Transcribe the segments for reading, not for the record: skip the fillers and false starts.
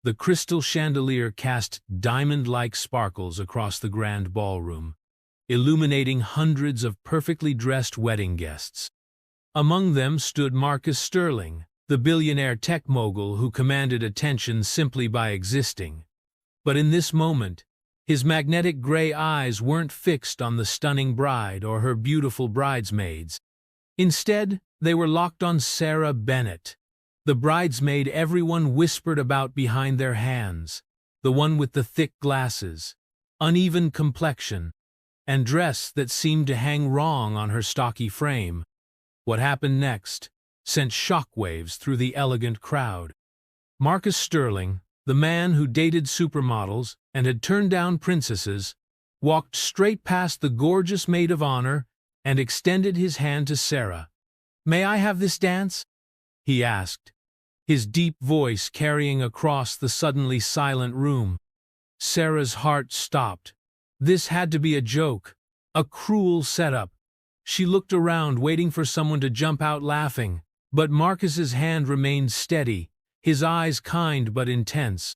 The crystal chandelier cast diamond-like sparkles across the grand ballroom, illuminating hundreds of perfectly dressed wedding guests. Among them stood Marcus Sterling, the billionaire tech mogul who commanded attention simply by existing. But in this moment, his magnetic gray eyes weren't fixed on the stunning bride or her beautiful bridesmaids. Instead, they were locked on Sarah Bennett, the bridesmaid everyone whispered about behind their hands, the one with the thick glasses, uneven complexion, and dress that seemed to hang wrong on her stocky frame. What happened next sent shockwaves through the elegant crowd. Marcus Sterling, the man who dated supermodels and had turned down princesses, walked straight past the gorgeous maid of honor and extended his hand to Sarah. "May I have this dance?" he asked, his deep voice carrying across the suddenly silent room. Sarah's heart stopped. This had to be a joke, a cruel setup. She looked around, waiting for someone to jump out laughing, but Marcus's hand remained steady, his eyes kind but intense.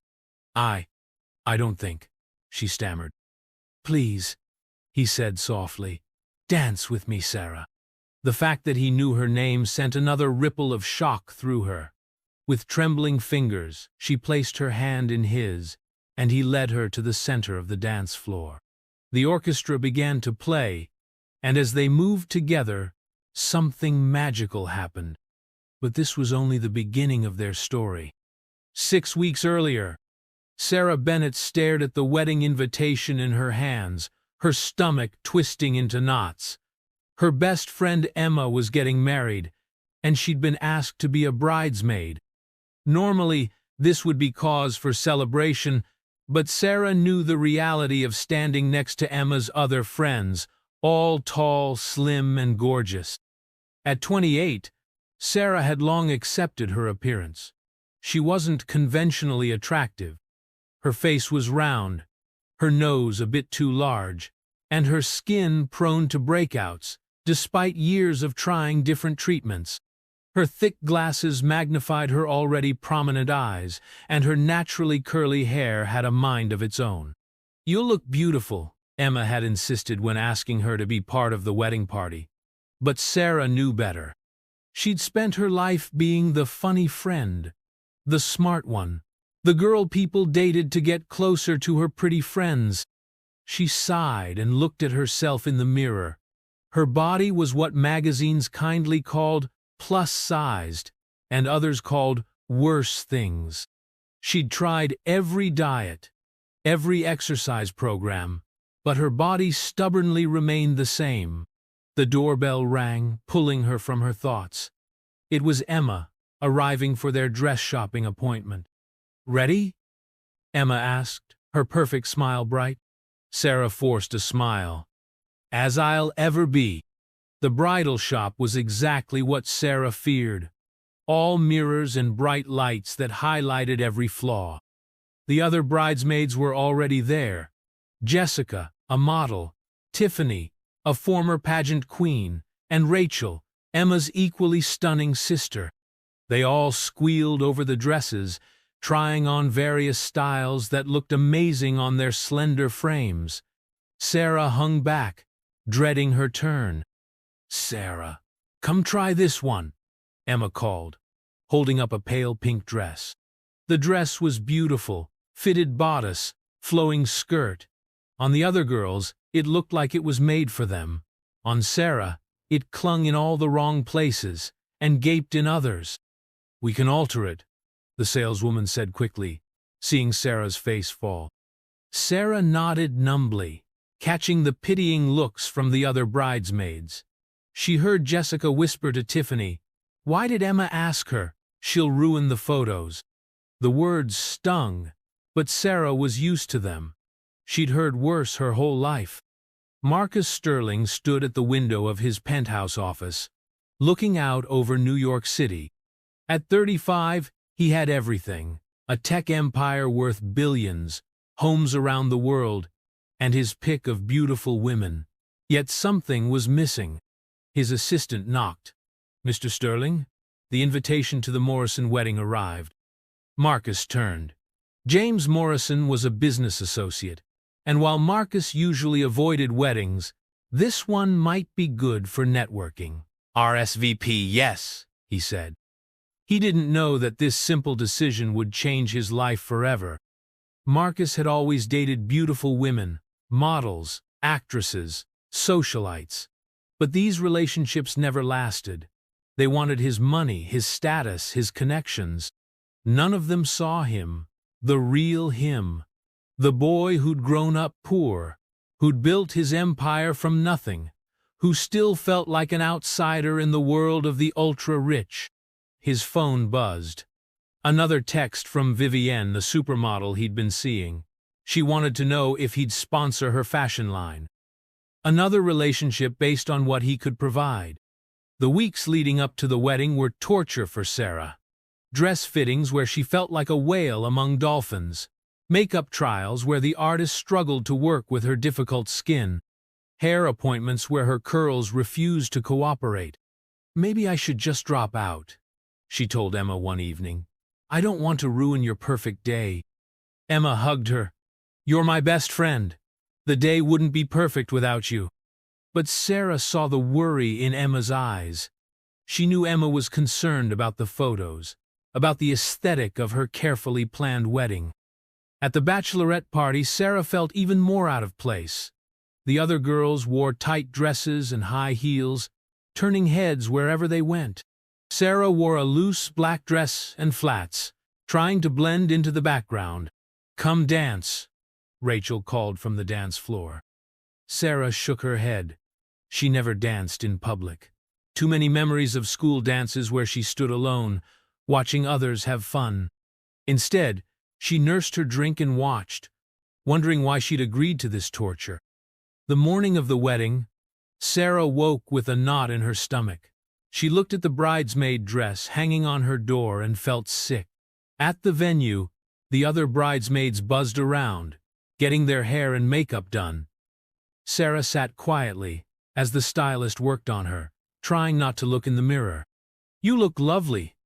I don't think," she stammered. "Please," he said softly, "dance with me, Sarah." The fact that he knew her name sent another ripple of shock through her. With trembling fingers, she placed her hand in his, and he led her to the center of the dance floor. The orchestra began to play, and as they moved together, something magical happened. But this was only the beginning of their story. 6 weeks earlier, Sarah Bennett stared at the wedding invitation in her hands, her stomach twisting into knots. Her best friend Emma was getting married, and she'd been asked to be a bridesmaid. Normally, this would be cause for celebration, but Sarah knew the reality of standing next to Emma's other friends, all tall, slim, and gorgeous. At 28, Sarah had long accepted her appearance. She wasn't conventionally attractive. Her face was round, her nose a bit too large, and her skin prone to breakouts, despite years of trying different treatments. Her thick glasses magnified her already prominent eyes, and her naturally curly hair had a mind of its own. "You'll look beautiful," Emma had insisted when asking her to be part of the wedding party. But Sarah knew better. She'd spent her life being the funny friend, the smart one, the girl people dated to get closer to her pretty friends. She sighed and looked at herself in the mirror. Her body was what magazines kindly called plus-sized, and others called worse things. She'd tried every diet, every exercise program, but her body stubbornly remained the same. The doorbell rang, pulling her from her thoughts. It was Emma, arriving for their dress shopping appointment. "Ready?" Emma asked, her perfect smile bright. Sarah forced a smile. "As I'll ever be." The bridal shop was exactly what Sarah feared. All mirrors and bright lights that highlighted every flaw. The other bridesmaids were already there. Jessica, a model, Tiffany, a former pageant queen, and Rachel, Emma's equally stunning sister. They all squealed over the dresses, trying on various styles that looked amazing on their slender frames. Sarah hung back, dreading her turn. "Sarah, come try this one," Emma called, holding up a pale pink dress. The dress was beautiful, fitted bodice, flowing skirt. On the other girls, it looked like it was made for them. On Sarah, it clung in all the wrong places and gaped in others. "We can alter it," the saleswoman said quickly, seeing Sarah's face fall. Sarah nodded numbly, catching the pitying looks from the other bridesmaids. She heard Jessica whisper to Tiffany, "Why did Emma ask her? She'll ruin the photos." The words stung, but Sarah was used to them. She'd heard worse her whole life. Marcus Sterling stood at the window of his penthouse office, looking out over New York City. At 35, he had everything: a tech empire worth billions, homes around the world, and his pick of beautiful women. Yet something was missing. His assistant knocked. "Mr. Sterling?" The invitation to the Morrison wedding arrived. Marcus turned. James Morrison was a business associate, and while Marcus usually avoided weddings, this one might be good for networking. RSVP, yes, he said. He didn't know that this simple decision would change his life forever. Marcus had always dated beautiful women, models, actresses, socialites. But these relationships never lasted. They wanted his money, his status, his connections. None of them saw him, the real him, the boy who'd grown up poor, who'd built his empire from nothing, who still felt like an outsider in the world of the ultra-rich. His phone buzzed. Another text from Vivienne, the supermodel he'd been seeing. She wanted to know if he'd sponsor her fashion line. Another relationship based on what he could provide. The weeks leading up to the wedding were torture for Sarah. Dress fittings where she felt like a whale among dolphins. Makeup trials where the artist struggled to work with her difficult skin. Hair appointments where her curls refused to cooperate. "Maybe I should just drop out," she told Emma one evening. "I don't want to ruin your perfect day." Emma hugged her. "You're my best friend. The day wouldn't be perfect without you." But Sarah saw the worry in Emma's eyes. She knew Emma was concerned about the photos, about the aesthetic of her carefully planned wedding. At the bachelorette party, Sarah felt even more out of place. The other girls wore tight dresses and high heels, turning heads wherever they went. Sarah wore a loose black dress and flats, trying to blend into the background. "Come dance," Rachel called from the dance floor. Sarah shook her head. She never danced in public. Too many memories of school dances where she stood alone, watching others have fun. Instead, she nursed her drink and watched, wondering why she'd agreed to this torture. The morning of the wedding, Sarah woke with a knot in her stomach. She looked at the bridesmaid dress hanging on her door and felt sick. At the venue, the other bridesmaids buzzed around, getting their hair and makeup done. Sarah sat quietly as the stylist worked on her, trying not to look in the mirror. "You look lovely,"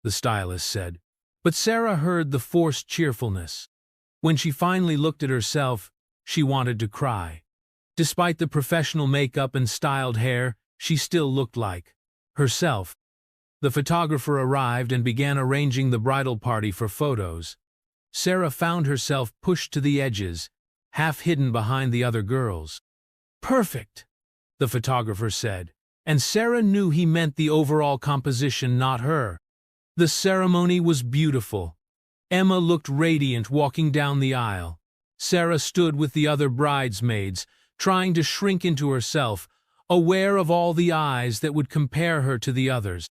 the stylist said, but Sarah heard the forced cheerfulness. When she finally looked at herself, she wanted to cry. Despite the professional makeup and styled hair, she still looked like herself. The photographer arrived and began arranging the bridal party for photos. Sarah found herself pushed to the edges, half hidden behind the other girls. "Perfect," the photographer said, and Sarah knew he meant the overall composition, not her. The ceremony was beautiful. Emma looked radiant walking down the aisle. Sarah stood with the other bridesmaids, trying to shrink into herself, aware of all the eyes that would compare her to the others.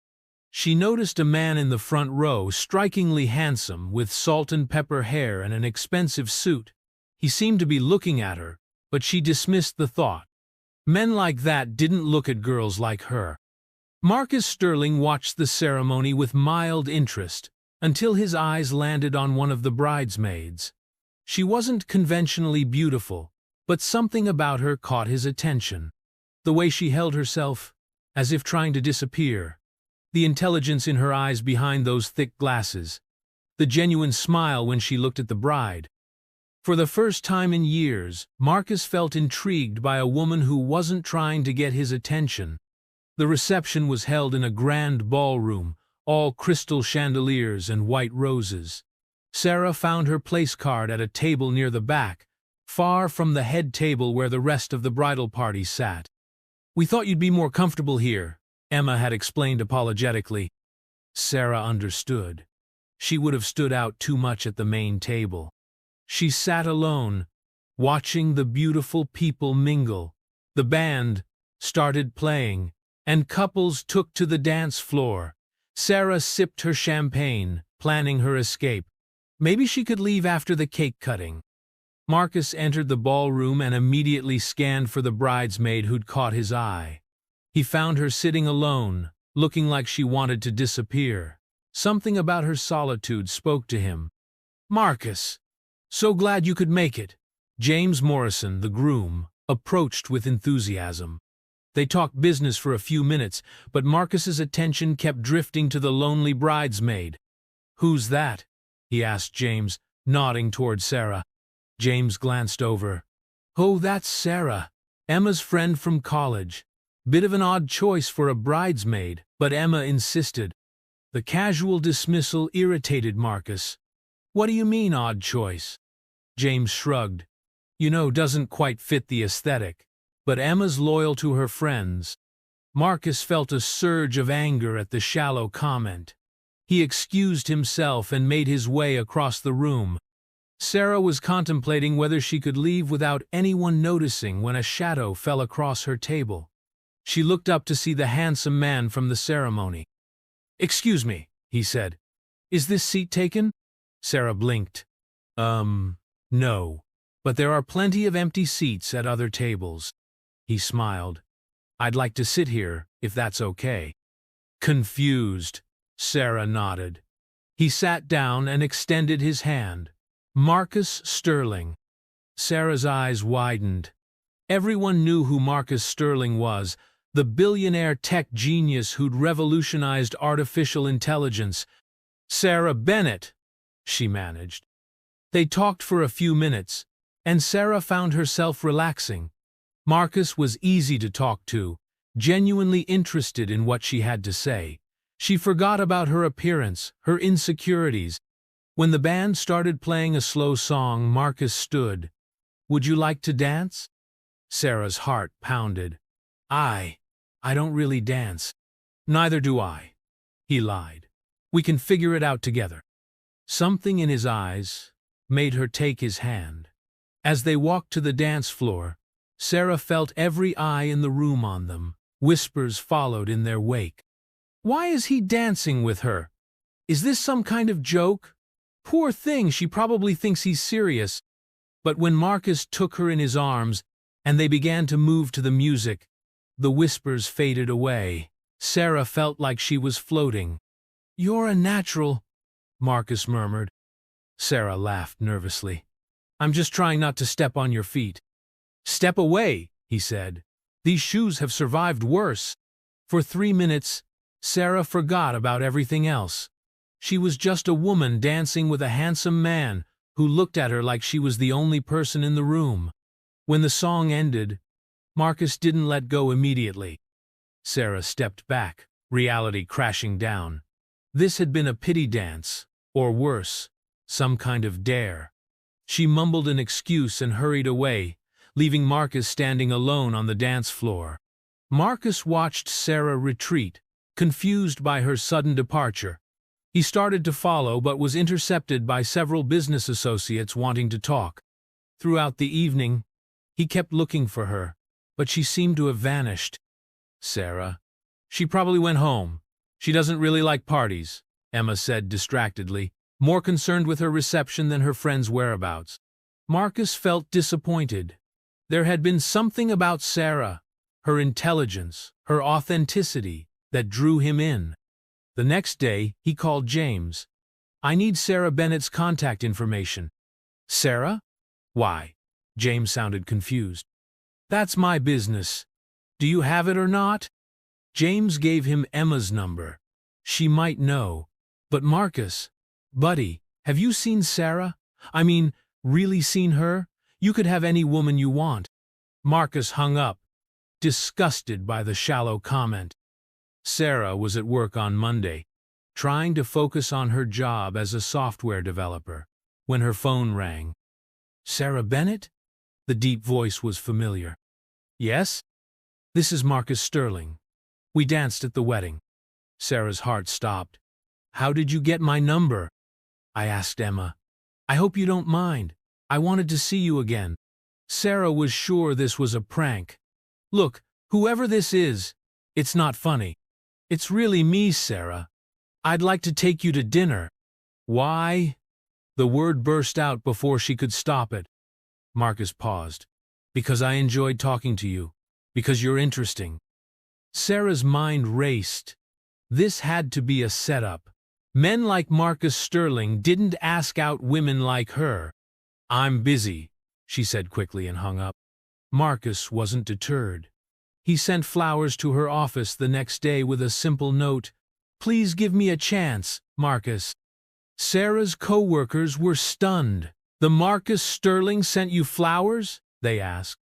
She noticed a man in the front row, strikingly handsome, with salt and pepper hair and an expensive suit. He seemed to be looking at her, but she dismissed the thought. Men like that didn't look at girls like her. Marcus Sterling watched the ceremony with mild interest, until his eyes landed on one of the bridesmaids. She wasn't conventionally beautiful, but something about her caught his attention. The way she held herself, as if trying to disappear. The intelligence in her eyes behind those thick glasses. The genuine smile when she looked at the bride. For the first time in years, Marcus felt intrigued by a woman who wasn't trying to get his attention. The reception was held in a grand ballroom, all crystal chandeliers and white roses. Sarah found her place card at a table near the back, far from the head table where the rest of the bridal party sat. "We thought you'd be more comfortable here," Emma had explained apologetically. Sarah understood. She would have stood out too much at the main table. She sat alone, watching the beautiful people mingle. The band started playing, and couples took to the dance floor. Sarah sipped her champagne, planning her escape. Maybe she could leave after the cake cutting. Marcus entered the ballroom and immediately scanned for the bridesmaid who'd caught his eye. He found her sitting alone, looking like she wanted to disappear. Something about her solitude spoke to him. "Marcus, so glad you could make it." James Morrison, the groom, approached with enthusiasm. They talked business for a few minutes, but Marcus's attention kept drifting to the lonely bridesmaid. "Who's that?" he asked James, nodding toward Sarah. James glanced over. Oh, that's Sarah, Emma's friend from college. Bit of an odd choice for a bridesmaid, but Emma insisted. The casual dismissal irritated Marcus. What do you mean, odd choice? James shrugged. You know, doesn't quite fit the aesthetic. But Emma's loyal to her friends. Marcus felt a surge of anger at the shallow comment. He excused himself and made his way across the room. Sarah was contemplating whether she could leave without anyone noticing when a shadow fell across her table. She looked up to see the handsome man from the ceremony. Excuse me, he said. Is this seat taken? Sarah blinked. No. But there are plenty of empty seats at other tables. He smiled. I'd like to sit here, if that's okay. Confused, Sarah nodded. He sat down and extended his hand. Marcus Sterling. Sarah's eyes widened. Everyone knew who Marcus Sterling was, the billionaire tech genius who'd revolutionized artificial intelligence. Sarah Bennett, she managed. They talked for a few minutes, and Sarah found herself relaxing. Marcus was easy to talk to, genuinely interested in what she had to say. She forgot about her appearance, her insecurities. When the band started playing a slow song, Marcus stood. Would you like to dance? Sarah's heart pounded. I don't really dance. Neither do I. He lied. We can figure it out together. Something in his eyes made her take his hand. As they walked to the dance floor, Sarah felt every eye in the room on them. Whispers followed in their wake. Why is he dancing with her? Is this some kind of joke? Poor thing, she probably thinks he's serious. But when Marcus took her in his arms and they began to move to the music, the whispers faded away. Sarah felt like she was floating. You're a natural, Marcus murmured. Sarah laughed nervously. I'm just trying not to step on your feet. Step away, he said. These shoes have survived worse. For 3 minutes, Sarah forgot about everything else. She was just a woman dancing with a handsome man who looked at her like she was the only person in the room. When the song ended, Marcus didn't let go immediately. Sarah stepped back, reality crashing down. This had been a pity dance, or worse, some kind of dare. She mumbled an excuse and hurried away, leaving Marcus standing alone on the dance floor. Marcus watched Sarah retreat, confused by her sudden departure. He started to follow but was intercepted by several business associates wanting to talk. Throughout the evening, he kept looking for her, but she seemed to have vanished. Sarah. She probably went home. She doesn't really like parties, Emma said distractedly, more concerned with her reception than her friend's whereabouts. Marcus felt disappointed. There had been something about Sarah, her intelligence, her authenticity, that drew him in. The next day, he called James. I need Sarah Bennett's contact information. Sarah? Why? James sounded confused. That's my business. Do you have it or not? James gave him Emma's number. She might know. But Marcus, buddy, have you seen Sarah? I mean, really seen her? You could have any woman you want. Marcus hung up, disgusted by the shallow comment. Sarah was at work on Monday, trying to focus on her job as a software developer, when her phone rang. Sarah Bennett? The deep voice was familiar. Yes? This is Marcus Sterling. We danced at the wedding. Sarah's heart stopped. How did you get my number? I asked Emma. I hope you don't mind. I wanted to see you again. Sarah was sure this was a prank. Look, whoever this is, it's not funny. It's really me, Sarah. I'd like to take you to dinner. Why? The word burst out before she could stop it. Marcus paused. Because I enjoyed talking to you. Because you're interesting. Sarah's mind raced. This had to be a setup. Men like Marcus Sterling didn't ask out women like her. I'm busy, she said quickly and hung up. Marcus wasn't deterred. He sent flowers to her office the next day with a simple note. Please give me a chance, Marcus. Sarah's co-workers were stunned. "The Marcus Sterling sent you flowers?" they asked.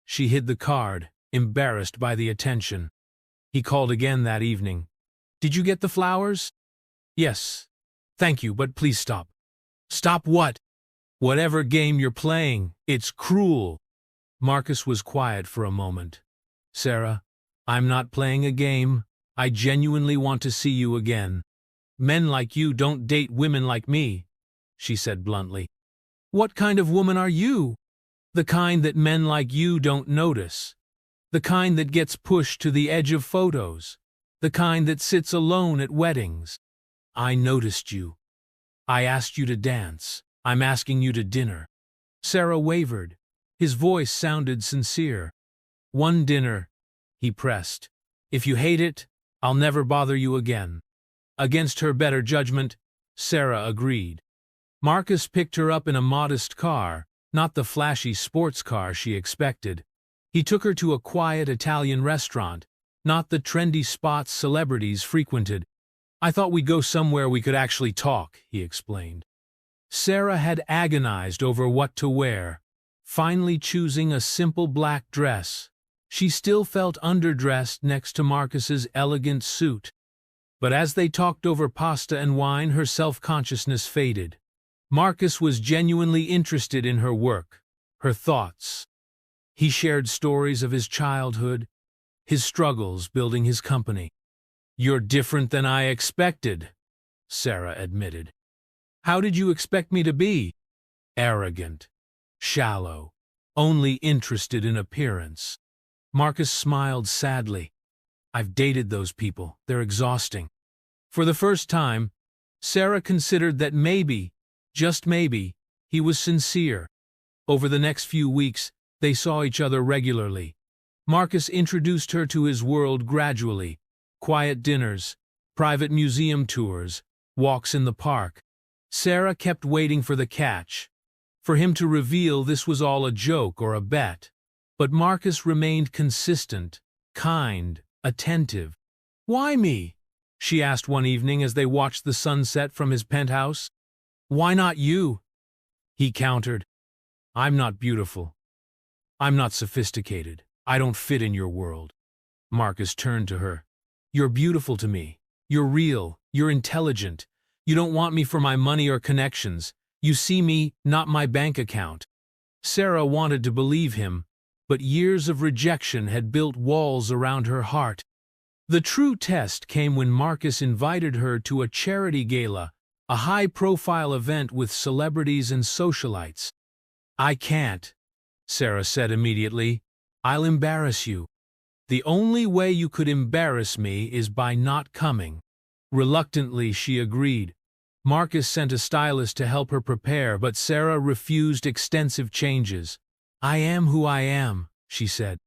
She hid the card, embarrassed by the attention. He called again that evening. "Did you get the flowers?" "Yes. Thank you, but please stop." "Stop what?" "Whatever game you're playing. It's cruel." Marcus was quiet for a moment. "Sarah, I'm not playing a game. I genuinely want to see you again. Men like you don't date women like me," she said bluntly. "What kind of woman are you?" "The kind that men like you don't notice. The kind that gets pushed to the edge of photos. The kind that sits alone at weddings. I noticed you. I asked you to dance. I'm asking you to dinner." Sarah wavered. His voice sounded sincere. "One dinner," he pressed. "If you hate it, I'll never bother you again." Against her better judgment, Sarah agreed. Marcus picked her up in a modest car, not the flashy sports car she expected. He took her to a quiet Italian restaurant, not the trendy spots celebrities frequented. "I thought we'd go somewhere we could actually talk," he explained. Sarah had agonized over what to wear, finally choosing a simple black dress. She still felt underdressed next to Marcus's elegant suit. But as they talked over pasta and wine, her self-consciousness faded. Marcus was genuinely interested in her work, her thoughts. He shared stories of his childhood, his struggles building his company. "You're different than I expected," Sarah admitted. "How did you expect me to be?" "Arrogant, shallow, only interested in appearance." Marcus smiled sadly. "I've dated those people. They're exhausting." For the first time, Sarah considered that maybe, just maybe, he was sincere. Over the next few weeks, they saw each other regularly. Marcus introduced her to his world gradually. Quiet dinners, private museum tours, walks in the park. Sarah kept waiting for the catch, for him to reveal this was all a joke or a bet. But Marcus remained consistent, kind, attentive. "Why me?" she asked one evening as they watched the sunset from his penthouse. "Why not you?" he countered. "I'm not beautiful. I'm not sophisticated. I don't fit in your world." Marcus turned to her. "You're beautiful to me. You're real. You're intelligent. You don't want me for my money or connections. You see me, not my bank account." Sarah wanted to believe him, but years of rejection had built walls around her heart. The true test came when Marcus invited her to a charity gala, a high-profile event with celebrities and socialites. "I can't," Sarah said immediately. "I'll embarrass you." "The only way you could embarrass me is by not coming." Reluctantly, she agreed. Marcus sent a stylist to help her prepare, but Sarah refused extensive changes. "I am who I am," she said.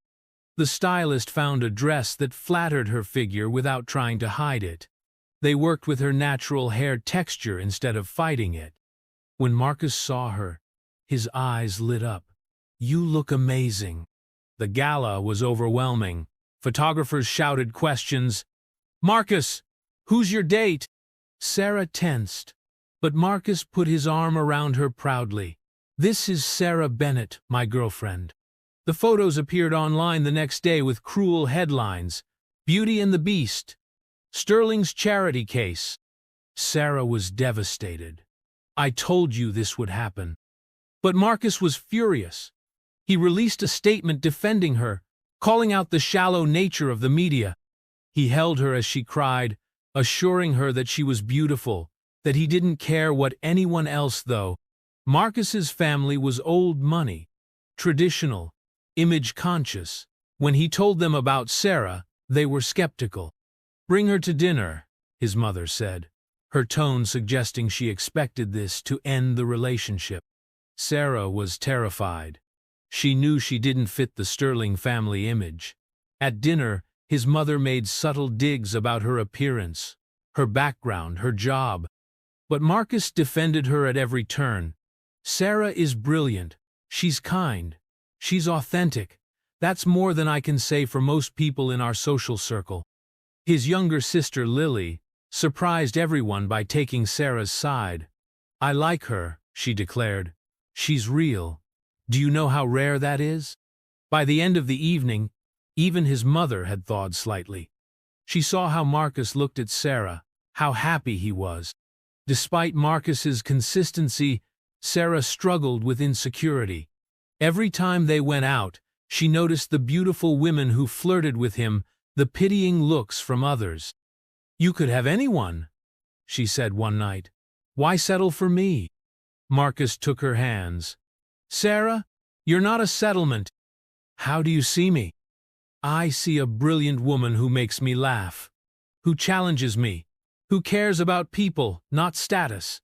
The stylist found a dress that flattered her figure without trying to hide it. They worked with her natural hair texture instead of fighting it. When Marcus saw her, his eyes lit up. "You look amazing." The gala was overwhelming. Photographers shouted questions. "Marcus, who's your date?" Sarah tensed, but Marcus put his arm around her proudly. "This is Sarah Bennett, my girlfriend." The photos appeared online the next day with cruel headlines. "Beauty and the Beast," "Sterling's charity case." Sarah was devastated. "I told you this would happen." But Marcus was furious. He released a statement defending her, calling out the shallow nature of the media. He held her as she cried, assuring her that she was beautiful, that he didn't care what anyone else though. Marcus's family was old money, traditional, image-conscious. When he told them about Sarah, they were skeptical. "Bring her to dinner," his mother said, her tone suggesting she expected this to end the relationship. Sarah was terrified. She knew she didn't fit the Sterling family image. At dinner, his mother made subtle digs about her appearance, her background, her job. But Marcus defended her at every turn. "Sarah is brilliant. She's kind. She's authentic. That's more than I can say for most people in our social circle." His younger sister, Lily, surprised everyone by taking Sarah's side. "I like her," she declared. "She's real. Do you know how rare that is?" By the end of the evening, even his mother had thawed slightly. She saw how Marcus looked at Sarah, how happy he was. Despite Marcus's consistency, Sarah struggled with insecurity. Every time they went out, she noticed the beautiful women who flirted with him, the pitying looks from others. "You could have anyone," she said one night. "Why settle for me?" Marcus took her hands. "Sarah, you're not a settlement." "How do you see me?" "I see a brilliant woman who makes me laugh, who challenges me, who cares about people, not status.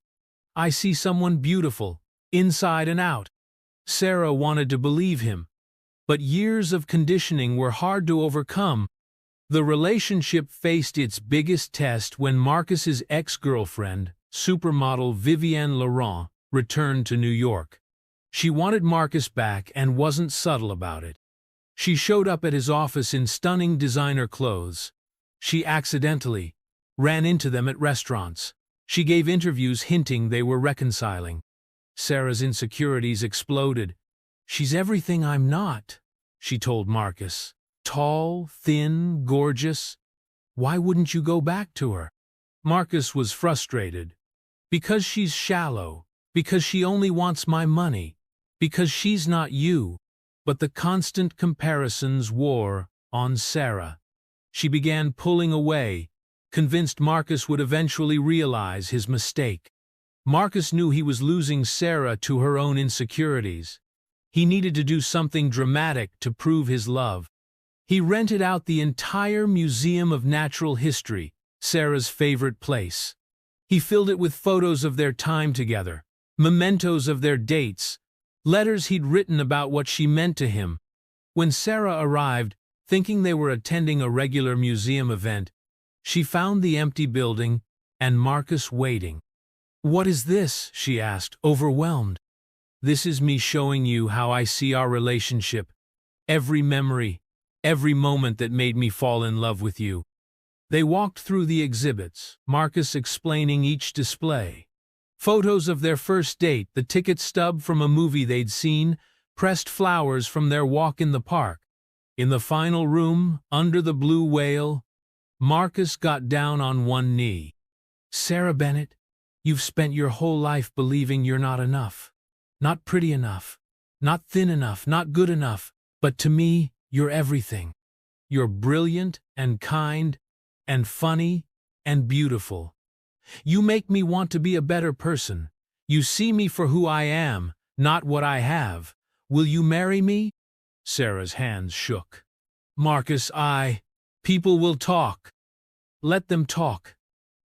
I see someone beautiful, inside and out." Sarah wanted to believe him, but years of conditioning were hard to overcome. The relationship faced its biggest test when Marcus's ex-girlfriend, supermodel Vivienne Laurent, returned to New York. She wanted Marcus back and wasn't subtle about it. She showed up at his office in stunning designer clothes. She accidentally ran into them at restaurants. She gave interviews hinting they were reconciling. Sarah's insecurities exploded. "She's everything I'm not," she told Marcus. "Tall, thin, gorgeous. Why wouldn't you go back to her?" Marcus was frustrated. "Because she's shallow. Because she only wants my money. Because she's not you." But the constant comparisons wore on Sarah. She began pulling away, convinced Marcus would eventually realize his mistake. Marcus knew he was losing Sarah to her own insecurities. He needed to do something dramatic to prove his love. He rented out the entire Museum of Natural History, Sarah's favorite place. He filled it with photos of their time together, mementos of their dates, letters he'd written about what she meant to him. When Sarah arrived, thinking they were attending a regular museum event, she found the empty building and Marcus waiting. "What is this?" she asked, overwhelmed. "This is me showing you how I see our relationship. Every memory, every moment that made me fall in love with you." They walked through the exhibits, Marcus explaining each display. Photos of their first date, the ticket stub from a movie they'd seen, pressed flowers from their walk in the park. In the final room, under the blue whale, Marcus got down on one knee. "Sarah Bennett, you've spent your whole life believing you're not enough. Not pretty enough, not thin enough, not good enough. But to me, you're everything. You're brilliant and kind and funny and beautiful. You make me want to be a better person. You see me for who I am, not what I have. Will you marry me?" Sarah's hands shook. "Marcus, people will talk. Let them talk.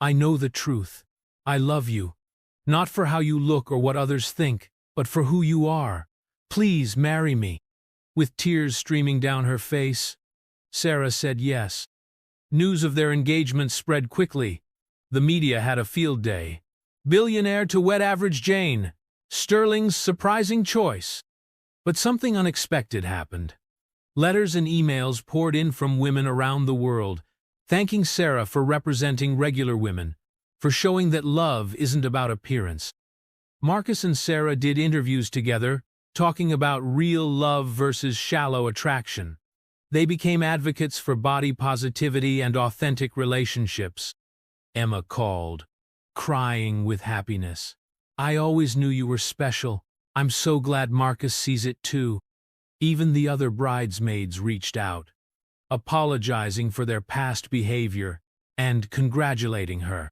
I know the truth. I love you. Not for how you look or what others think, but for who you are. Please marry me." With tears streaming down her face, Sarah said yes. News of their engagement spread quickly. The media had a field day. Billionaire to wed average Jane. Sterling's surprising choice. But something unexpected happened. Letters and emails poured in from women around the world, thanking Sarah for representing regular women, for showing that love isn't about appearance. Marcus and Sarah did interviews together, talking about real love versus shallow attraction. They became advocates for body positivity and authentic relationships. Emma called, crying with happiness. "I always knew you were special. I'm so glad Marcus sees it too." Even the other bridesmaids reached out, apologizing for their past behavior and congratulating her.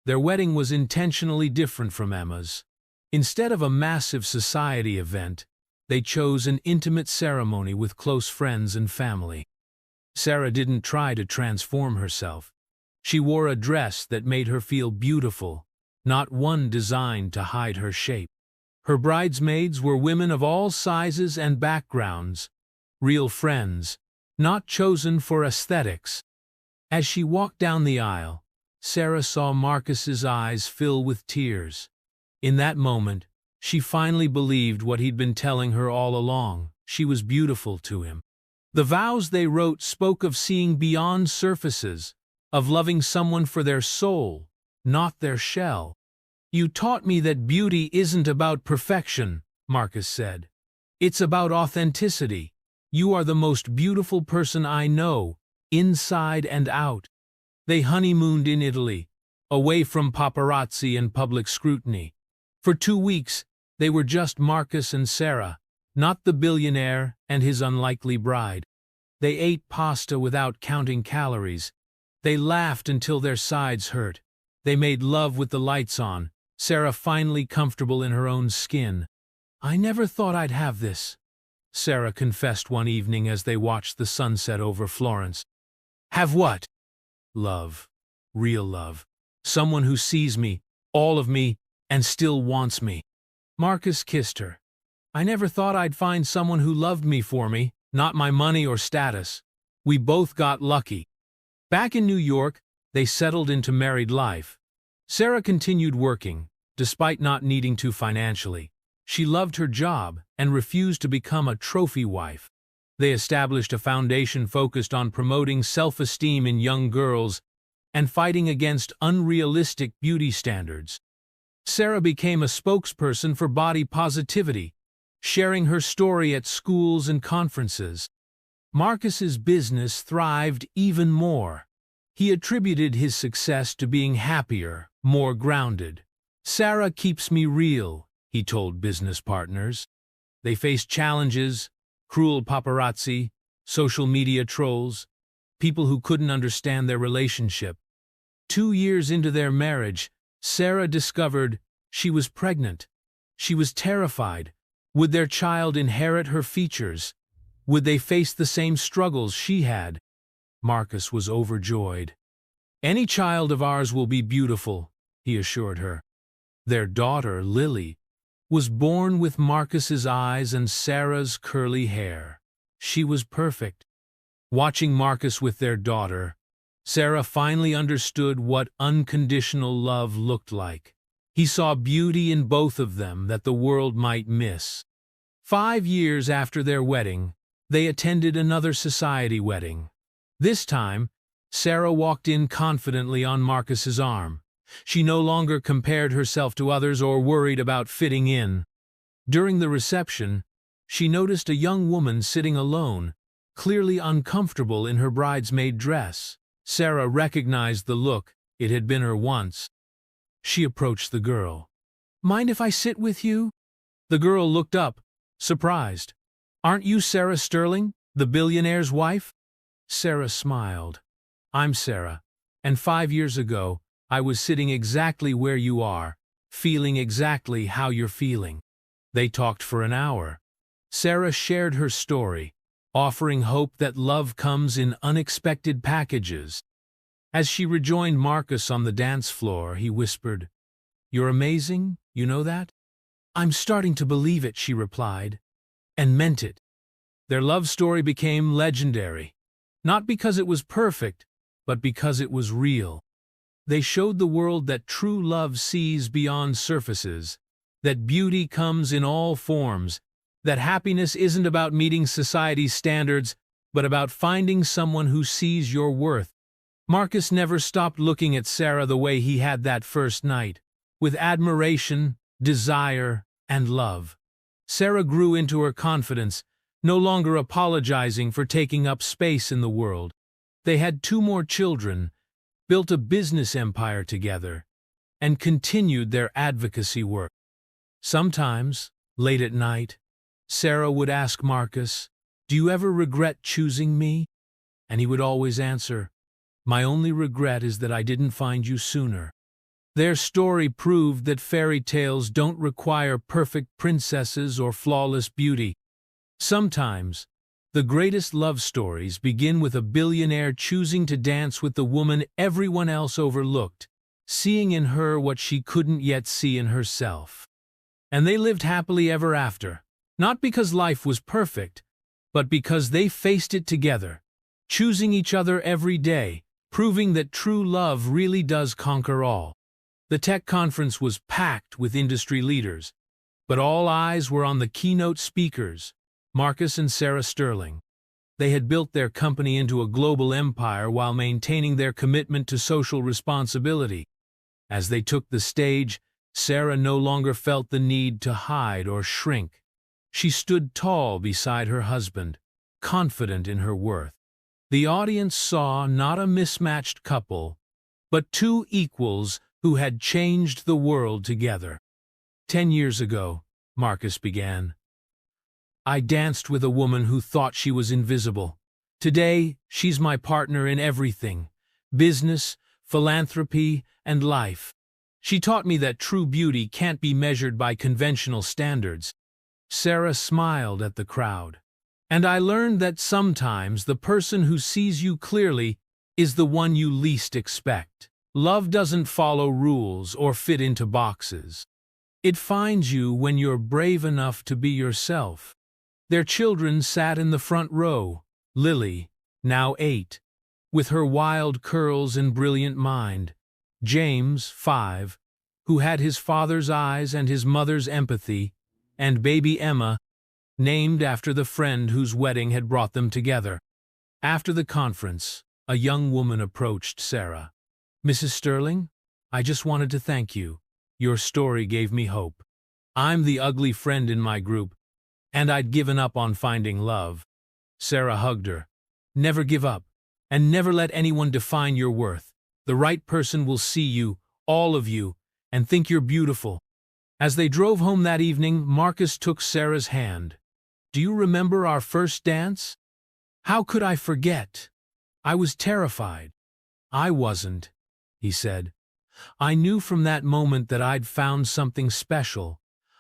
Their wedding was intentionally different from Emma's. Instead of a massive society event, they chose an intimate ceremony with close friends and family. Sarah didn't try to transform herself. She wore a dress that made her feel beautiful, not one designed to hide her shape. Her bridesmaids were women of all sizes and backgrounds, real friends, not chosen for aesthetics. As she walked down the aisle, Sarah saw Marcus's eyes fill with tears. In that moment, she finally believed what he'd been telling her all along. She was beautiful to him. The vows they wrote spoke of seeing beyond surfaces, of loving someone for their soul, not their shell. "You taught me that beauty isn't about perfection," Marcus said. "It's about authenticity. You are the most beautiful person I know, inside and out." They honeymooned in Italy, away from paparazzi and public scrutiny. For 2 weeks, they were just Marcus and Sarah, not the billionaire and his unlikely bride. They ate pasta without counting calories. They laughed until their sides hurt. They made love with the lights on, Sarah finally comfortable in her own skin. "I never thought I'd have this," Sarah confessed one evening as they watched the sunset over Florence. "Have what?" "Love. Real love. Someone who sees me, all of me, and still wants me." Marcus kissed her. "I never thought I'd find someone who loved me for me, not my money or status. We both got lucky." Back in New York, they settled into married life. Sarah continued working, despite not needing to financially. She loved her job and refused to become a trophy wife. They established a foundation focused on promoting self-esteem in young girls and fighting against unrealistic beauty standards. Sarah became a spokesperson for body positivity, sharing her story at schools and conferences. Marcus's business thrived even more. He attributed his success to being happier, more grounded. "Sarah keeps me real," he told business partners. They faced challenges, cruel paparazzi, social media trolls, people who couldn't understand their relationship. 2 years into their marriage, Sarah discovered she was pregnant. She was terrified. Would their child inherit her features? Would they face the same struggles she had? Marcus was overjoyed. "Any child of ours will be beautiful," he assured her. Their daughter, Lily, was born with Marcus's eyes and Sarah's curly hair. She was perfect. Watching Marcus with their daughter, Sarah finally understood what unconditional love looked like. He saw beauty in both of them that the world might miss. 5 years after their wedding, they attended another society wedding. This time, Sarah walked in confidently on Marcus's arm. She no longer compared herself to others or worried about fitting in. During the reception, she noticed a young woman sitting alone, clearly uncomfortable in her bridesmaid dress. Sarah recognized the look. It had been her once. She approached the girl. "Mind if I sit with you?" The girl looked up, surprised. "Aren't you Sarah Sterling, the billionaire's wife?" Sarah smiled. "I'm Sarah, and 5 years ago, I was sitting exactly where you are, feeling exactly how you're feeling." They talked for an hour. Sarah shared her story, offering hope that love comes in unexpected packages. As she rejoined Marcus on the dance floor, he whispered, "You're amazing, you know that?" "I'm starting to believe it," she replied, and meant it. Their love story became legendary, not because it was perfect, but because it was real. They showed the world that true love sees beyond surfaces, that beauty comes in all forms, that happiness isn't about meeting society's standards, but about finding someone who sees your worth. Marcus never stopped looking at Sarah the way he had that first night, with admiration, desire, and love. Sarah grew into her confidence, no longer apologizing for taking up space in the world. They had 2 more children, built a business empire together, and continued their advocacy work. Sometimes, late at night, Sarah would ask Marcus, "Do you ever regret choosing me?" And he would always answer, "My only regret is that I didn't find you sooner." Their story proved that fairy tales don't require perfect princesses or flawless beauty. Sometimes, the greatest love stories begin with a billionaire choosing to dance with the woman everyone else overlooked, seeing in her what she couldn't yet see in herself. And they lived happily ever after, not because life was perfect, but because they faced it together, choosing each other every day, proving that true love really does conquer all. The tech conference was packed with industry leaders, but all eyes were on the keynote speakers, Marcus and Sarah Sterling. They had built their company into a global empire while maintaining their commitment to social responsibility. As they took the stage, Sarah no longer felt the need to hide or shrink. She stood tall beside her husband, confident in her worth. The audience saw not a mismatched couple, but two equals who had changed the world together. 10 years ago, Marcus began, I danced with a woman who thought she was invisible. Today, she's my partner in everything: business, philanthropy, and life. She taught me that true beauty can't be measured by conventional standards. Sarah smiled at the crowd. And I learned that sometimes the person who sees you clearly is the one you least expect. Love doesn't follow rules or fit into boxes. It finds you when you're brave enough to be yourself. Their children sat in the front row. Lily, now 8, with her wild curls and brilliant mind. James, 5, who had his father's eyes and his mother's empathy, and baby Emma, named after the friend whose wedding had brought them together. After the conference, a young woman approached Sarah. Mrs. Sterling, I just wanted to thank you. Your story gave me hope. I'm the ugly friend in my group, and I'd given up on finding love. Sarah hugged her. Never give up, and never let anyone define your worth. The right person will see you, all of you, and think you're beautiful. As they drove home that evening, Marcus took Sarah's hand. Do you remember our first dance? How could I forget? I was terrified. I wasn't, he said. I knew from that moment that I'd found something special.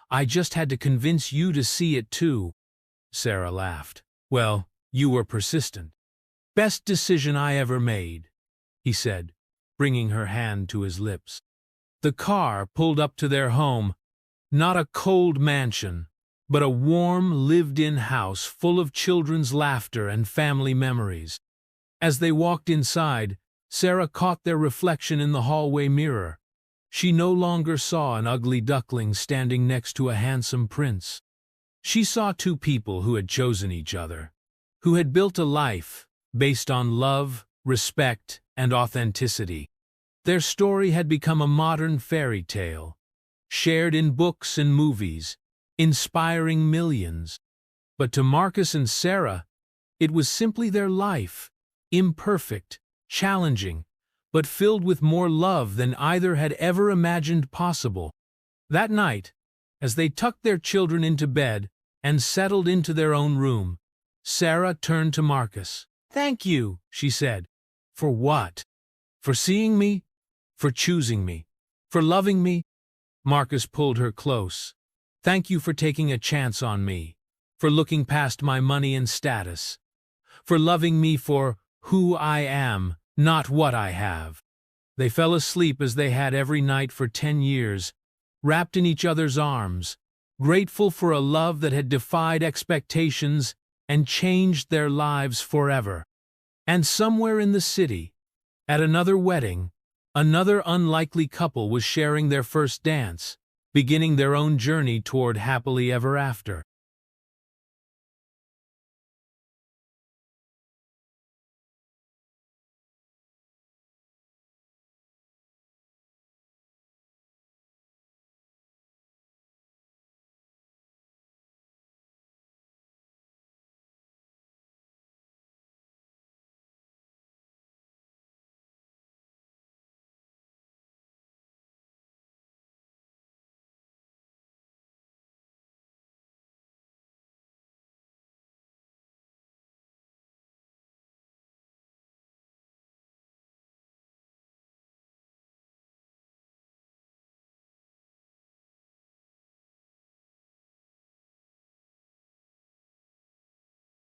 I just had to convince you to see it too. Sarah laughed. Well, you were persistent. Best decision I ever made, he said, bringing her hand to his lips. The car pulled up to their home, not a cold mansion, but a warm, lived-in house full of children's laughter and family memories. As they walked inside, Sarah caught their reflection in the hallway mirror. She no longer saw an ugly duckling standing next to a handsome prince. She saw two people who had chosen each other, who had built a life based on love, respect, and authenticity. Their story had become a modern fairy tale, shared in books and movies, inspiring millions. But to Marcus and Sarah, it was simply their life, imperfect, challenging, but filled with more love than either had ever imagined possible. That night, as they tucked their children into bed and settled into their own room, Sarah turned to Marcus. Thank you, she said. For what? For seeing me? For choosing me? For loving me? Marcus pulled her close. Thank you for taking a chance on me, for looking past my money and status, for loving me for who I am, not what I have. They fell asleep as they had every night for 10 years, wrapped in each other's arms, grateful for a love that had defied expectations and changed their lives forever. And somewhere in the city, at another wedding, another unlikely couple was sharing their first dance, beginning their own journey toward happily ever after.